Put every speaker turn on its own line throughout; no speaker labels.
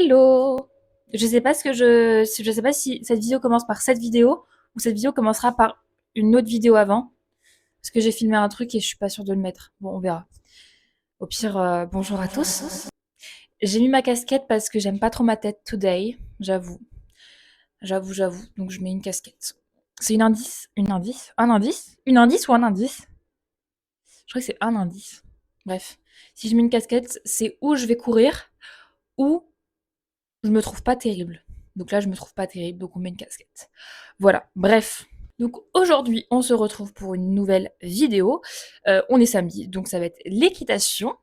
Hello! Je sais pas si cette vidéo commence par cette vidéo ou cette vidéo commencera par une autre vidéo avant. Parce que j'ai filmé un truc et je suis pas sûre de le mettre. Bon, on verra. Au pire, bonjour à tous. J'ai mis ma casquette parce que j'aime pas trop ma tête today. J'avoue. J'avoue. Donc je mets une casquette. C'est une indice? Une indice? Un indice? Une indice ou un indice? Je crois que c'est un indice. Bref. Si je mets une casquette, c'est où je vais courir ou je me trouve pas terrible. Donc là, je me trouve pas terrible, donc on met une casquette. Voilà, bref. Donc aujourd'hui, on se retrouve pour une nouvelle vidéo. On est samedi, donc ça va être l'équitation.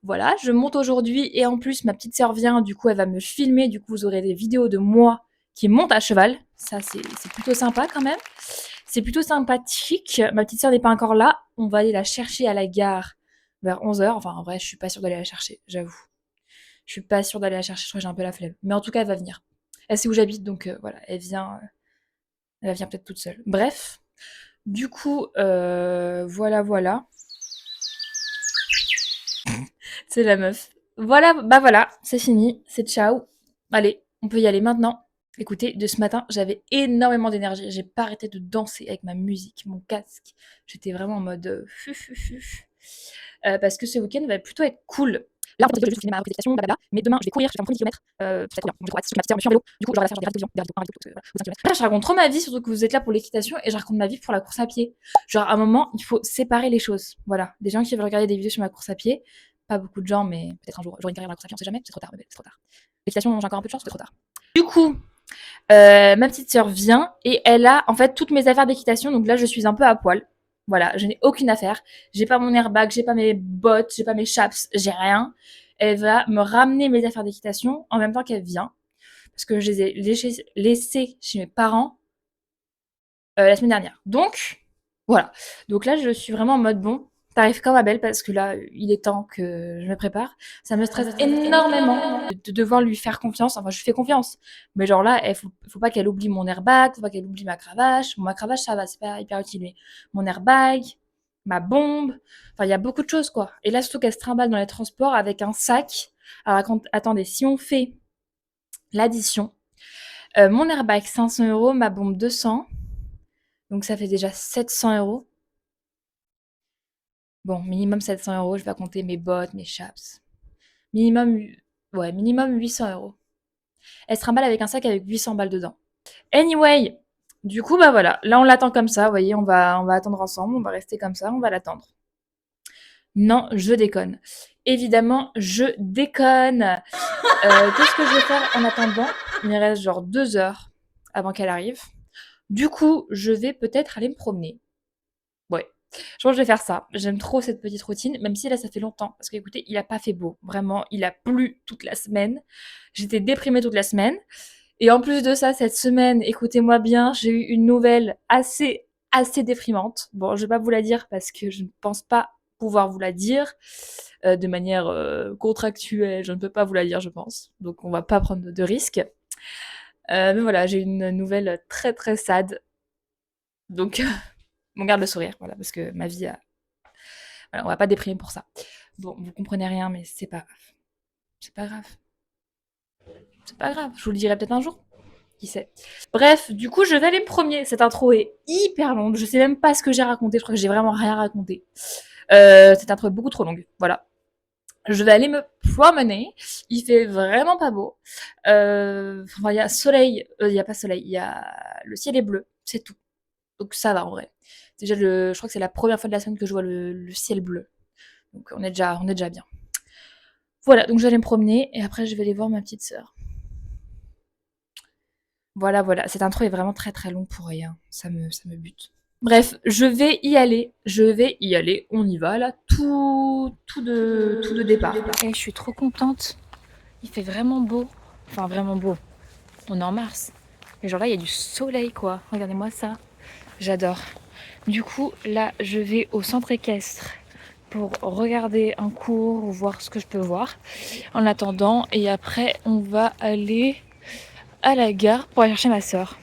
Voilà, je monte aujourd'hui et en plus, ma petite sœur vient, du coup, elle va me filmer. Du coup, vous aurez des vidéos de moi qui monte à cheval. Ça, c'est plutôt sympa quand même. C'est plutôt sympathique. Ma petite sœur n'est pas encore là. On va aller la chercher à la gare vers 11 h. Enfin, en vrai, je suis pas sûre d'aller la chercher, j'avoue. Je suis pas sûre d'aller la chercher, je crois que j'ai un peu la flemme. Mais en tout cas, elle va venir. Elle sait où j'habite, donc voilà, elle vient peut-être toute seule. Bref, du coup, voilà. C'est la meuf. Voilà, bah voilà, c'est fini, c'est ciao. Allez, on peut y aller maintenant. Écoutez, de ce matin, j'avais énormément d'énergie. J'ai pas arrêté de danser avec ma musique, mon casque. J'étais vraiment en mode parce que ce week-end va plutôt être cool. Là, en fait, je vais juste filmer ma représentation, blablabla. Mais demain, je vais courir, je vais faire mon premier kilomètre. Ça va être trop bien. Donc, je crois que ma petite sœur me suit en vélo. Du coup, je vais la faire genre des radios, des radios 1, radios 2, voilà, 5 km. Là, je raconte trop ma vie, surtout que vous êtes là pour l'équitation et je raconte ma vie pour la course à pied. Genre, à un moment, il faut séparer les choses. Voilà. Des gens qui veulent regarder des vidéos sur ma course à pied, pas beaucoup de gens, mais peut-être un jour, j'aurai une carrière dans la course à pied, on sait jamais, c'est trop tard, bébé, c'est trop tard. L'équitation, j'ai encore un peu de chance, c'est trop tard. Du coup, ma petite sœur vient et elle a en fait toutes mes affaires d'équitation, donc là je suis un peu à poil. Voilà, je n'ai aucune affaire. J'ai pas mon airbag, j'ai pas mes bottes, j'ai pas mes chaps, j'ai rien. Elle va me ramener mes affaires d'équitation en même temps qu'elle vient. Parce que je les ai laissées chez mes parents la semaine dernière. Donc, voilà. Donc là, je suis vraiment en mode bon, t'arrives quand ma belle parce que là, il est temps que je me prépare. Ça me stresse énormément de devoir lui faire confiance. Enfin, je lui fais confiance. Mais genre là, faut pas qu'elle oublie mon airbag, faut pas qu'elle oublie ma cravache. Bon, ma cravache, ça va, c'est pas hyper utile. Mais mon airbag, ma bombe. Enfin, il y a beaucoup de choses, quoi. Et là, surtout qu'elle se trimballe dans les transports avec un sac. Alors, attendez, si on fait l'addition, mon airbag 500 €, ma bombe 200. Donc ça fait déjà 700 €. Bon, minimum 700 €, je vais compter mes bottes, mes chaps. Minimum, minimum 800 €. Elle se trimballe avec un sac avec 800 balles dedans. Anyway, du coup, bah voilà, là on l'attend comme ça, vous voyez, on va attendre ensemble, on va rester comme ça, on va l'attendre. Non, je déconne. Évidemment, je déconne. Qu'est-ce que je vais faire en attendant? Il me reste genre 2 heures avant qu'elle arrive. Du coup, je vais peut-être aller me promener. Ouais. Je pense que je vais faire ça. J'aime trop cette petite routine, même si là, ça fait longtemps. Parce que, écoutez, il a pas fait beau. Vraiment, il a plu toute la semaine. J'étais déprimée toute la semaine. Et en plus de ça, cette semaine, écoutez-moi bien, j'ai eu une nouvelle assez déprimante. Bon, je vais pas vous la dire parce que je ne pense pas pouvoir vous la dire de manière contractuelle. Je ne peux pas vous la dire, je pense. Donc, on va pas prendre de risques. Mais voilà, j'ai une nouvelle très sad. Donc, on garde le sourire, voilà, parce que ma vie a... Voilà, on va pas déprimer pour ça. Bon, vous comprenez rien, mais c'est pas grave. C'est pas grave. C'est pas grave. Je vous le dirai peut-être un jour. Qui sait. Bref, du coup, je vais aller me promener. Cette intro est hyper longue. Je sais même pas ce que j'ai raconté. Je crois que j'ai vraiment rien raconté. Cette intro est beaucoup trop longue. Voilà. Je vais aller me promener. Il fait vraiment pas beau. Enfin, il y a soleil. Il y a pas soleil. Il y a... Le ciel est bleu. C'est tout. Donc ça va en vrai. Déjà, je crois que c'est la première fois de la semaine que je vois le ciel bleu. Donc on est déjà bien. Voilà, donc je vais aller me promener et après je vais aller voir ma petite sœur. Voilà. Cette intro est vraiment très longue pour rien. Ça me bute. Bref, je vais y aller. On y va là. Tout de départ. Et je suis trop contente. Il fait vraiment beau. Enfin, vraiment beau. On est en mars. Et genre là, il y a du soleil quoi. Regardez-moi ça. J'adore. Du coup, là, je vais au centre équestre pour regarder un cours ou voir ce que je peux voir en attendant. Et après, on va aller à la gare pour aller chercher ma sœur.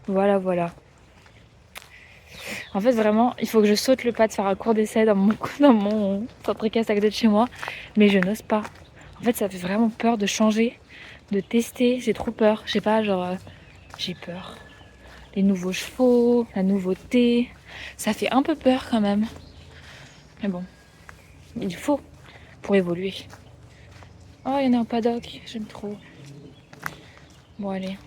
Voilà. En fait, vraiment, il faut que je saute le pas de faire un cours d'essai dans mon centre équestre à côté de chez moi. Mais je n'ose pas. En fait, ça fait vraiment peur de changer de tester. J'ai trop peur. Je sais pas, genre, j'ai peur. Les nouveaux chevaux, la nouveauté, ça fait un peu peur quand même. Mais bon, il faut pour évoluer. Oh, il y en a un paddock, j'aime trop. Bon, allez.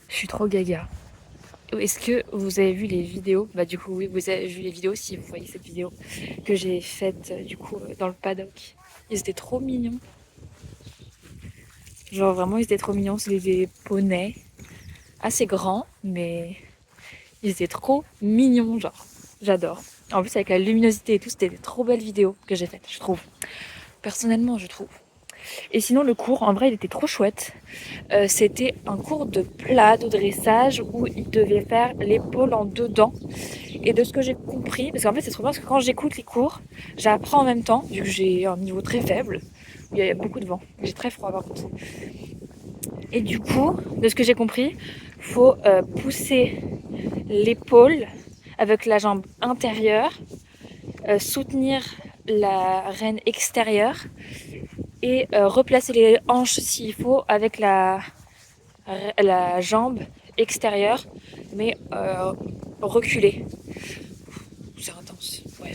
Je suis trop gaga. Est-ce que vous avez vu les vidéos? Bah du coup oui, vous avez vu les vidéos si vous voyez cette vidéo que j'ai faite du coup dans le paddock. Ils étaient trop mignons. Genre vraiment ils étaient trop mignons. C'est des poneys assez grands mais ils étaient trop mignons genre. J'adore. En plus avec la luminosité et tout, c'était des trop belles vidéos que j'ai faites, je trouve. Personnellement je trouve. Et sinon le cours, en vrai il était trop chouette. C'était un cours de plat, de dressage où il devait faire l'épaule en dedans. Et de ce que j'ai compris, parce qu'en fait c'est trop bien parce que quand j'écoute les cours, j'apprends en même temps, vu que j'ai un niveau très faible, il y a beaucoup de vent, j'ai très froid par contre. Et du coup, de ce que j'ai compris, faut pousser l'épaule avec la jambe intérieure, soutenir la reine extérieure et replacer les hanches s'il faut avec la jambe extérieure, mais reculée. C'est intense. Ouais,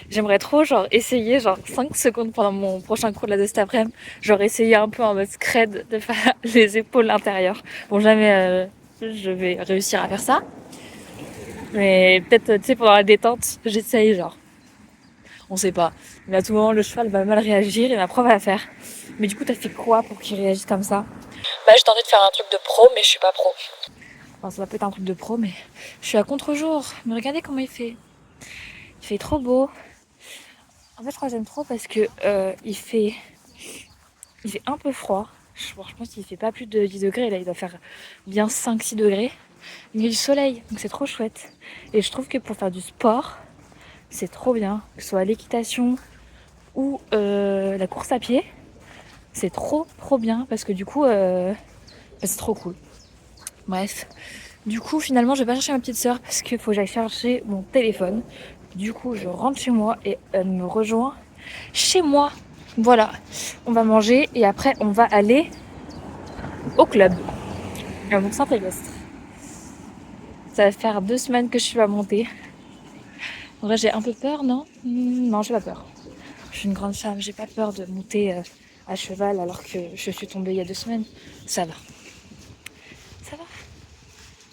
j'aimerais trop genre essayer genre 5 secondes pendant mon prochain cours de la de cet après-midi, genre essayer un peu en mode scred de faire les épaules intérieures. Bon, jamais je vais réussir à faire ça, mais peut-être tu sais pendant la détente, j'essaye genre. On sait pas. Mais à tout moment le cheval va mal réagir et ma prof va la faire. Mais du coup t'as fait quoi pour qu'il réagisse comme ça? Bah j'ai tenté de faire un truc de pro mais je suis pas pro. Enfin ça va peut-être un truc de pro mais je suis à contre-jour. Mais regardez comment il fait. Il fait trop beau. En fait, je crois que j'aime trop parce que il fait un peu froid. Je pense qu'il fait pas plus de 10 degrés. Là, il doit faire bien 5-6 degrés. Mais il y a du soleil, donc c'est trop chouette. Et je trouve que pour faire du sport, c'est trop bien. Que ce soit l'équitation ou la course à pied, c'est trop bien parce que du coup, c'est trop cool. Bref. Du coup, finalement, je vais pas chercher ma petite sœur parce qu'il faut que j'aille chercher mon téléphone. Du coup, je rentre chez moi et elle me rejoint chez moi. Voilà, on va manger et après on va aller au club, à mon centre équestre. Ça va faire 2 semaines que je suis à monter. En vrai, j'ai un peu peur, non? Non, j'ai pas peur. Je suis une grande femme, j'ai pas peur de monter à cheval alors que je suis tombée il y a 2 semaines. Ça va. Ça va.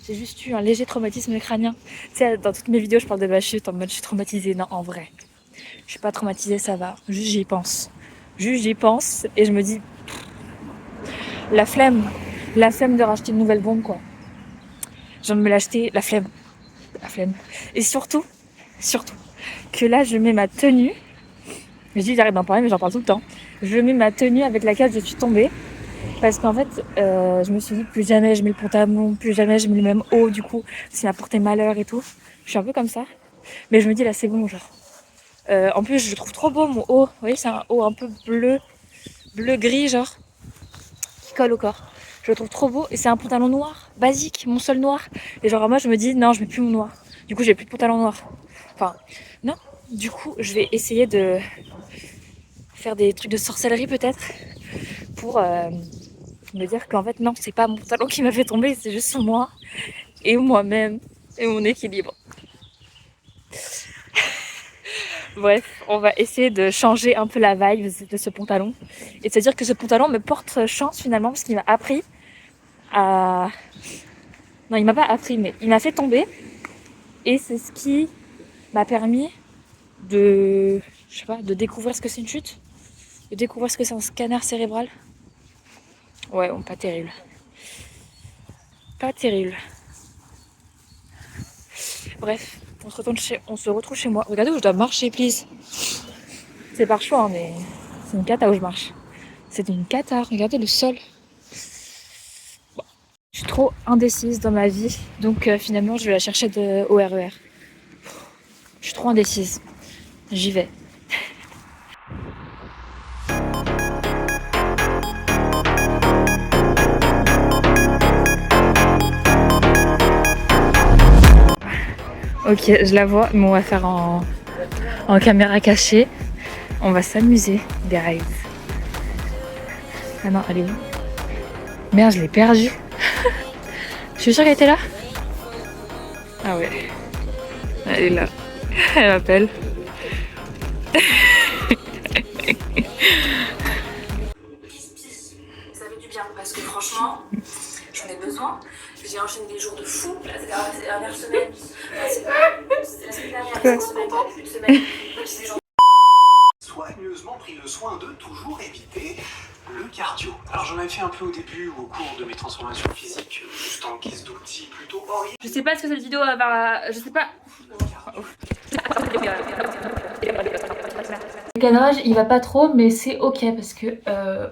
J'ai juste eu un léger traumatisme crânien. Tu sais, dans toutes mes vidéos, je parle de ma chute en mode je suis traumatisée. Non, en vrai. Je suis pas traumatisée, ça va. Juste j'y pense. Juste j'y pense et je me dis la flemme. La flemme de racheter une nouvelle bombe quoi. Je viens de me l'acheter, la flemme. La flemme. Et surtout, que là je mets ma tenue. Je dis j'arrête d'en parler mais j'en parle tout le temps. Je mets ma tenue avec laquelle je suis tombée. Parce qu'en fait, je me suis dit plus jamais je mets le pantalon, plus jamais je mets le même haut du coup, ça m'a porté malheur et tout. Je suis un peu comme ça. Mais je me dis là c'est bon genre. En plus je le trouve trop beau mon haut. Vous voyez c'est un haut un peu bleu gris genre, qui colle au corps. Je le trouve trop beau et c'est un pantalon noir, basique, mon seul noir. Et genre moi je me dis non je mets plus mon noir. Du coup j'ai plus de pantalon noir. Enfin non. Du coup je vais essayer de faire des trucs de sorcellerie peut-être pour me dire qu'en fait non c'est pas mon pantalon qui m'a fait tomber, c'est juste moi et moi-même et mon équilibre. Bref, on va essayer de changer un peu la vibe de ce pantalon et de se dire que ce pantalon me porte chance finalement parce qu'il m'a appris à... Non, il m'a pas appris, mais il m'a fait tomber et c'est ce qui m'a permis de... Je sais pas, de découvrir ce que c'est une chute, de découvrir ce que c'est un scanner cérébral. Ouais, bon, pas terrible. Pas terrible. Bref, on se retrouve chez moi. Regardez où je dois marcher, please. C'est par choix, hein, mais C'est une cata où je marche. C'est une cata. Regardez le sol. Bon. Je suis trop indécise dans ma vie. Donc finalement, je vais la chercher au RER. Je suis trop indécise. J'y vais. Ok, je la vois, mais on va faire en caméra cachée. On va s'amuser, guys. Ah non, elle est où? Merde, je l'ai perdue. Je suis sûre qu'elle était là. Ah ouais. Elle est là. Elle m'appelle. Ça fait du bien parce que franchement, j'en ai besoin. J'ai enchaîné des jours de fou. Là, c'est la dernière semaine. C'est la semaine dernière, cette semaine, une semaine.
Soigneusement pris le soin de toujours éviter le cardio. Alors j'en avais fait un peu au début ou au cours de mes transformations physiques, juste en guise d'outils plutôt horribles.
Je sais pas ce que cette vidéo va... Je sais pas... Le cadrage il va pas trop mais c'est ok parce que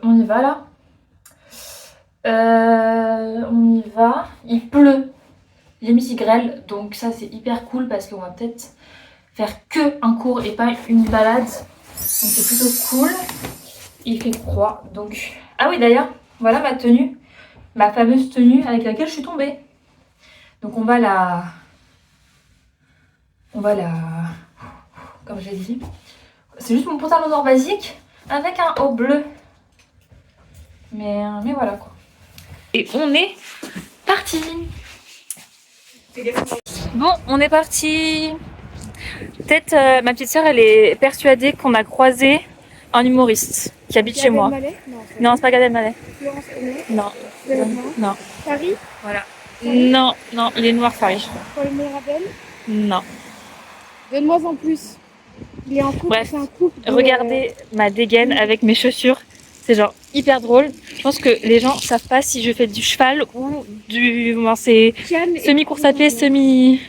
on y va là. On y va. Il pleut. J'ai mis si grêle donc ça c'est hyper cool parce qu'on va peut-être faire que un cours et pas une balade. Donc c'est plutôt cool. Il fait froid donc... Ah oui d'ailleurs, voilà ma tenue. Ma fameuse tenue avec laquelle je suis tombée. Donc on va la... Comme j'ai dit. C'est juste mon pantalon noir basique avec un haut bleu. Mais voilà quoi. Et on est parti. Bon, on est parti. Peut-être ma petite soeur elle est persuadée qu'on a croisé un humoriste qui habite chez moi. Non, c'est pas Gad Elmaleh. Non. Non.
Paris.
Voilà. Non, non, il est noir Farid.
Paul Mirabel.
Non.
Donne-moi en plus. Il est en couple.
Bref,
c'est un couple de-
regardez ma dégaine avec mes chaussures. C'est genre hyper drôle. Je pense que les gens savent pas si je fais du cheval ou du... Bon, c'est
Kian et-
semi-course à pied, semi...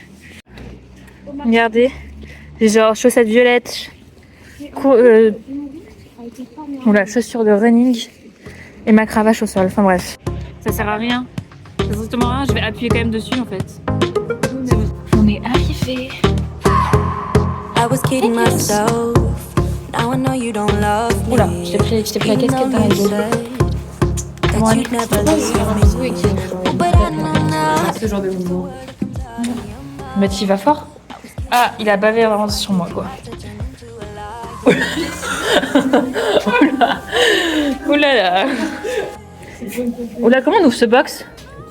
Regardez. J'ai genre chaussettes violettes. Oula, chaussures de running. Et ma cravache au sol. Enfin bref. Ça sert à rien. C'est justement rien. Je vais appuyer quand même dessus en fait. On est arrivé.
I was kidding myself. Now I know you don't love me.
Oula, je t'ai pris la casquette dans les dos. Comment aller?
You'd never leave me. But I know now.
Ce genre de mouvement. Mais tu vas fort? Ah, il a bavé vraiment sur moi quoi. Oula. Oula là. Oula, comment on ouvre ce box?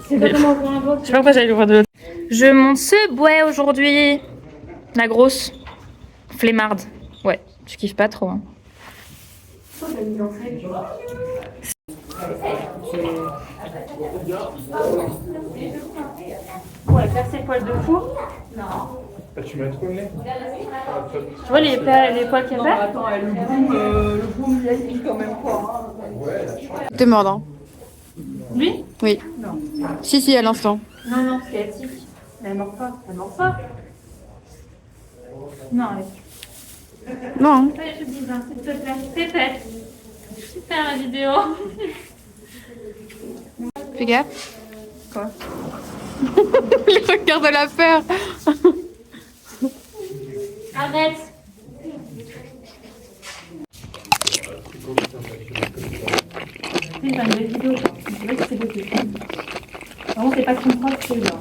C'est pas comment ouvrir un box.
Je sais pas pourquoi j'allais l'ouvrir de l'autre. Je monte ce bouet aujourd'hui. La grosse flemmarde. Ouais, je kiffe pas trop. Hein. Ouais, faire ses poils de fou. Non.
Tu m'as trop le nez.
Tu vois les poils qu'il y a là?
Attends, le boom, il a dit quand même pas.
Te mordant.
Lui?
Oui.
Non.
Si, à l'instant.
Non, c'est éthique. Elle mord pas. Elle mord pas. Non,
Non.
je dis, s'il te plaît. Pépette. Super la vidéo.
Fais gaffe.
Quoi?
Le regard de la peur.
Arrête. C'est une belle vidéo. C'est vrai que c'est beau. Vraiment, c'est pas son propre, c'est là.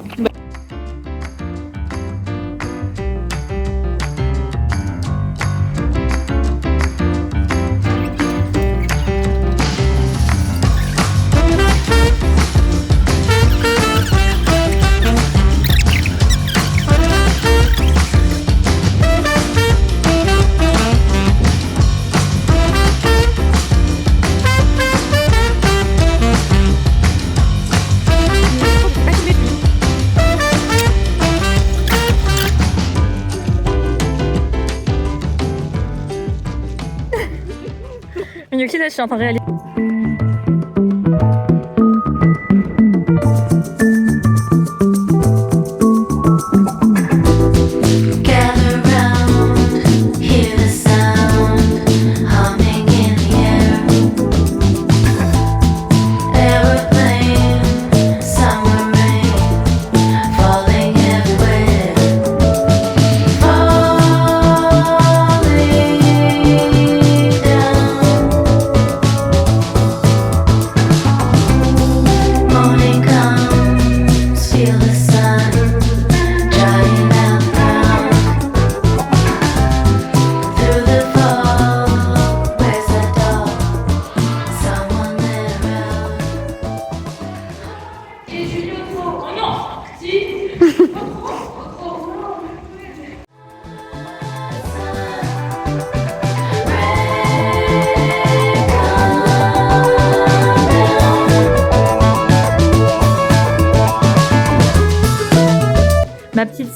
Yuki, là, je suis en train de réaliser.
Gather round, hear the sound, humming in the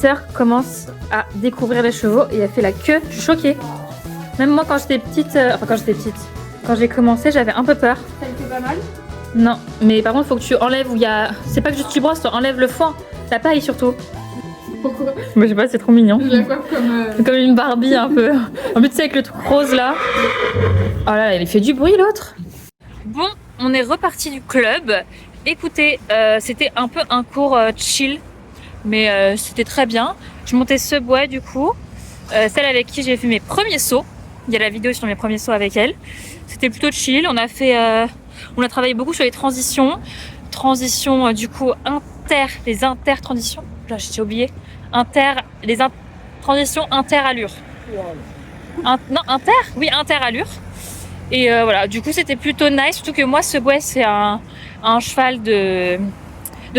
sœur commence à découvrir les chevaux et elle fait la queue. Je suis choquée. Même moi, quand j'étais petite, quand j'ai commencé, j'avais un peu peur.
Ça lui fait pas mal?
Non, mais par contre, faut que tu enlèves où il y a. C'est pas que juste tu brosses, tu enlèves le foin, la paille surtout.
Pourquoi?
Mais je sais pas, c'est trop mignon.
Je la coiffe comme...
Comme une Barbie un peu. En plus, tu sais, avec le truc rose là. Oh là là, il fait du bruit l'autre. Bon, on est reparti du club. Écoutez, c'était un peu un cours chill, mais c'était très bien. Je montais ce bois du coup. Celle avec qui j'ai fait mes premiers sauts. Il y a la vidéo sur mes premiers sauts avec elle. C'était plutôt chill. On a travaillé beaucoup sur les transitions. Transitions du coup les inter-transitions. Là, j'ai oublié. Transitions inter-allure. Non, oui, inter-allure. Et voilà, du coup, c'était plutôt nice. Surtout que moi, ce bois, c'est un cheval de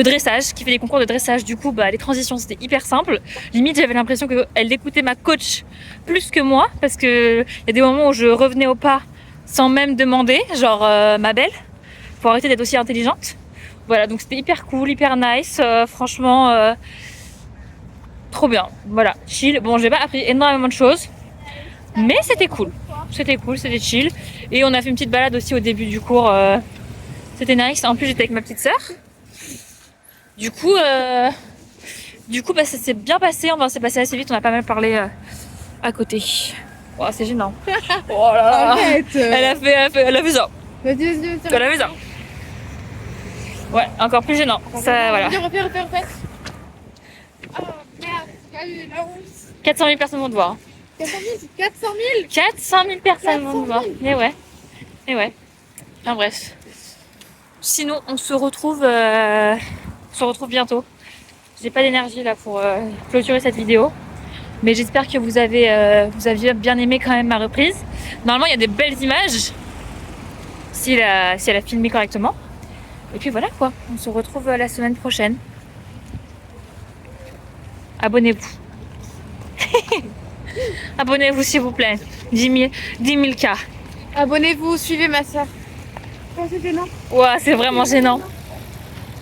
dressage, qui fait des concours de dressage. Du coup, les transitions, c'était hyper simple. Limite, j'avais l'impression qu'elle écoutait ma coach plus que moi, parce que il y a des moments où je revenais au pas sans même demander, genre ma belle, faut arrêter d'être aussi intelligente. Voilà, donc c'était hyper cool, hyper nice. Franchement, trop bien. Voilà, chill. Bon, j'ai pas appris énormément de choses, mais c'était cool. C'était cool, c'était chill. Et on a fait une petite balade aussi au début du cours. C'était nice. En plus, j'étais avec ma petite sœur. Du coup, ça s'est bien passé. Enfin, c'est passé assez vite. On a pas mal parlé à côté. Oh, c'est gênant. Oh là là.
Arrête.
Elle a fait ça.
Vas-y.
Elle a fait ça. Ouais, encore plus gênant. Ça, voilà.
Refais. Oh merde, j'ai pas eu la honte.
400 000 personnes vont te voir.
400 000, c'est 400 000.
400 000 personnes vont te voir.
400 000.
Et ouais. Enfin bref. Sinon, on se retrouve bientôt. J'ai pas d'énergie là pour clôturer cette vidéo. Mais j'espère que vous aviez bien aimé quand même ma reprise. Normalement, il y a des belles images. Si elle a filmé correctement. Et puis voilà quoi. On se retrouve la semaine prochaine. Abonnez-vous. Abonnez-vous s'il vous plaît. 10 000 cas.
Abonnez-vous, suivez ma soeur. C'est gênant.
Ouah, c'est vraiment gênant.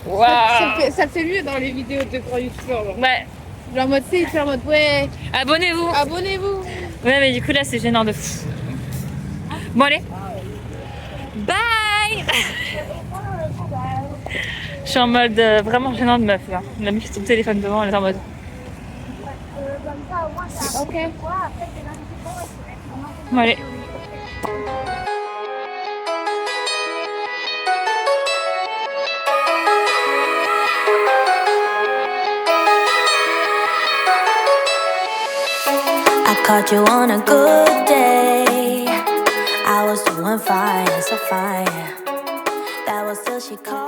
Ouah.
Ça le fait mieux dans les vidéos de grands youtubeurs. Genre.
Ouais.
Genre en mode, il fait en mode, ouais,
Abonnez-vous.
abonnez-vous.
Ouais, mais du coup là c'est gênant de fou. Bon allez. Bye. Je suis en mode vraiment gênant de meuf là. Elle a mis son téléphone devant, elle est en mode.
Ok.
Bon allez.
I caught you on a good day. I was doing fine, so fine. That was till she called.